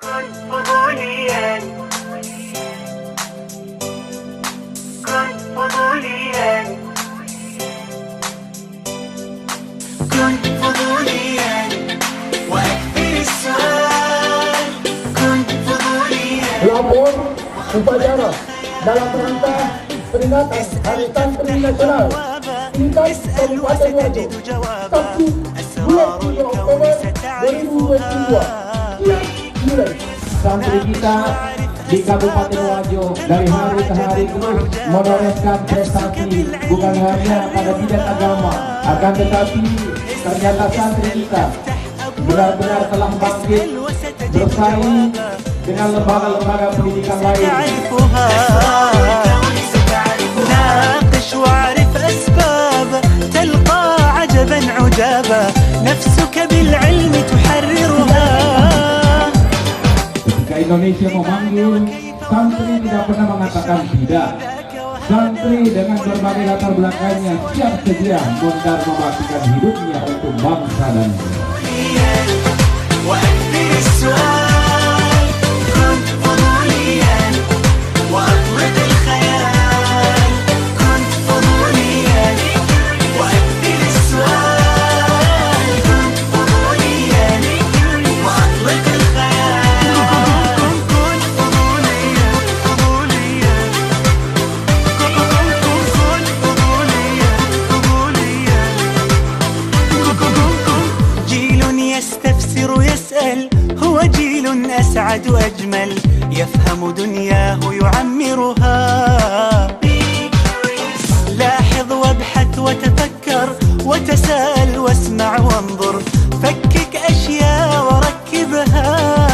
كن فضوليا، كن فضوليا، كن فضوليا وأكثر السؤال. كن فضوليا. Pelapor upacara dalam rangka peringatan Hari Santri Nasional tingkat Kabupaten Wajo, Sabtu 20 Oktober 2022. Mulai. Santri kita di Kabupaten Wajo dari hari ke hari terus menorehkan prestasi, bukan hanya pada bidang agama, akan tetapi ternyata santri kita benar-benar telah bangkit bersaing dengan lembaga-lembaga pendidikan lain. ناقش واعرف أسباب تلقى عجبا عجابا نفسك بالعلم تحررها. Ketika Indonesia memanggil, santri tidak pernah mengatakan tidak. Santri dengan berbagai latar belakangnya siap sedia bongkar mematikan hidupnya untuk bangsa dan negara. وأكثر السؤال. كن فضوليا وأطلق الخيال. كن فضوليا وأكثر السؤال. كن فضوليا وأطلق الخيال. كن فضوليا، فضوليا، كن فضوليا، فضوليا. جيل يستفسر يسأل، هو جيل أسعد أجمل، يفهم دنياه يعمرها. لاحظ وابحث وتفكر وتساءل واسمع وانظر، فكك أشياء وركبها.